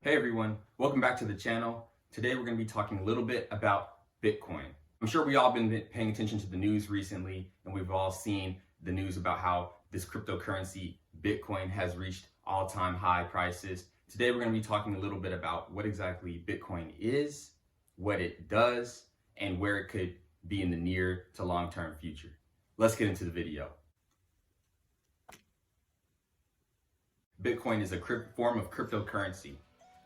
Hey everyone, welcome back to the channel. Today we're going to be talking a little bit about Bitcoin. I'm sure we all been paying attention to the news recently, and we've all seen the news about how this cryptocurrency Bitcoin has reached all-time high prices. Today we're going to be talking a little bit about what exactly Bitcoin is, what it does, and where it could be in the near to long-term future. Let's get into the video. Bitcoin is a form of cryptocurrency,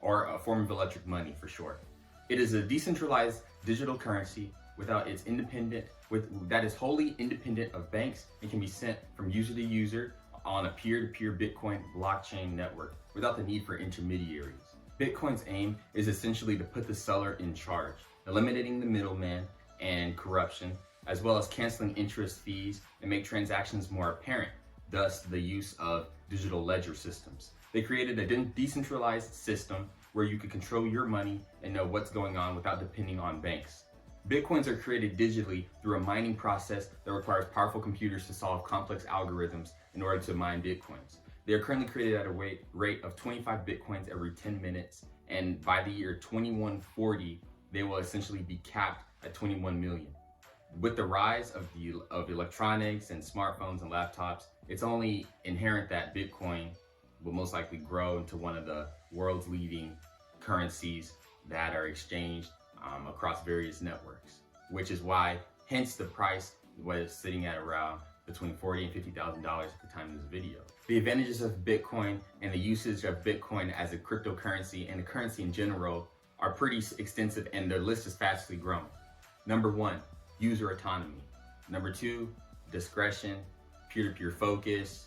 or a form of electric money for short. It is a decentralized digital currency that is wholly independent of banks and can be sent from user to user on a peer-to-peer Bitcoin blockchain network without the need for intermediaries. Bitcoin's aim is essentially to put the seller in charge, eliminating the middleman and corruption, as well as canceling interest fees and make transactions more apparent, thus the use of digital ledger systems. They created a decentralized system where you could control your money and know what's going on without depending on banks. Bitcoins are created digitally through a mining process that requires powerful computers to solve complex algorithms in order to mine Bitcoins. They are currently created at a rate of 25 Bitcoins every 10 minutes, and by the year 2140, they will essentially be capped at 21 million. With the rise of electronics and smartphones and laptops, it's only inherent that Bitcoin will most likely grow into one of the world's leading currencies that are exchanged across various networks, which is why, hence the price was sitting at around between $40,000 and $50,000 at the time of this video. The advantages of Bitcoin and the usage of Bitcoin as a cryptocurrency and a currency in general are pretty extensive, and their list is fastly growing. Number one, user autonomy. Number two, discretion, peer-to-peer focus,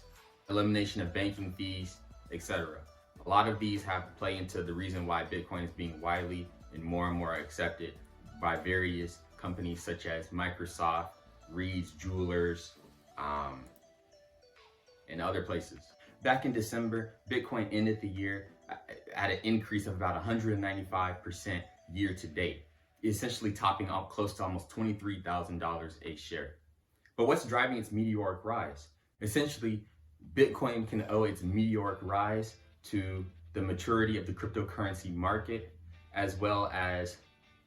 elimination of banking fees, etc. A lot of these play into the reason why Bitcoin is being widely and more accepted by various companies such as Microsoft, Reed's Jewelers, and other places. Back in December, Bitcoin ended the year at an increase of about 195% year to date, essentially topping out close to almost $23,000 a share. But what's driving its meteoric rise? Essentially, Bitcoin can owe its meteoric rise to the maturity of the cryptocurrency market, as well as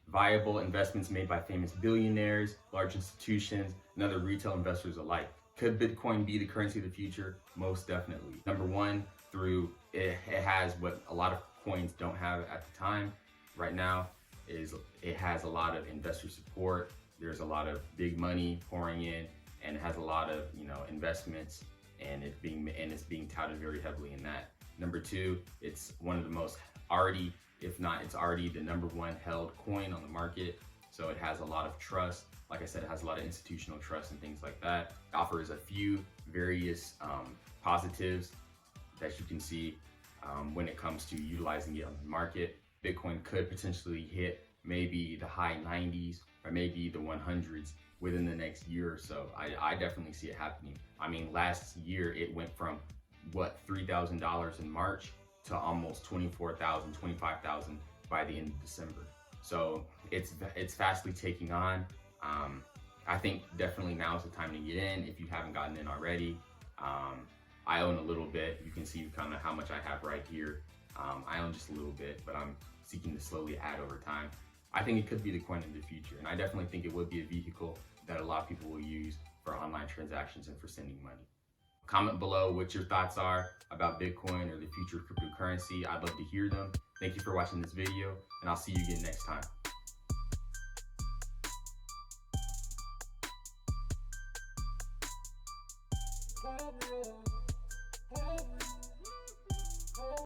viable investments made by famous billionaires, large institutions, and other retail investors alike. Could Bitcoin be the currency of the future? Most definitely. Number one, through it has what a lot of coins don't have at the time right now, is it has a lot of investor support. There's a lot of big money pouring in, and it has a lot of investments, and it's being touted very heavily in that. Number two, it's one of the most already the number one held coin on the market. So it has a lot of trust. Like I said, it has a lot of institutional trust and things like that. It offers a few various positives that you can see when it comes to utilizing it on the market. Bitcoin could potentially hit maybe the high 90s or maybe the 100s within the next year or so. I definitely see it happening. I mean, last year it went from $3,000 in March to almost $24,000, $25,000 by the end of December. So it's fastly taking on. I think definitely now is the time to get in if you haven't gotten in already. I own a little bit. You can see kind of how much I have right here. I own just a little bit, but I'm seeking to slowly add over time. I think it could be the coin of the future, and I definitely think it would be a vehicle that a lot of people will use for online transactions and for sending money. Comment below what your thoughts are about Bitcoin or the future of cryptocurrency. I'd love to hear them. Thank you for watching this video, and I'll see you again next time.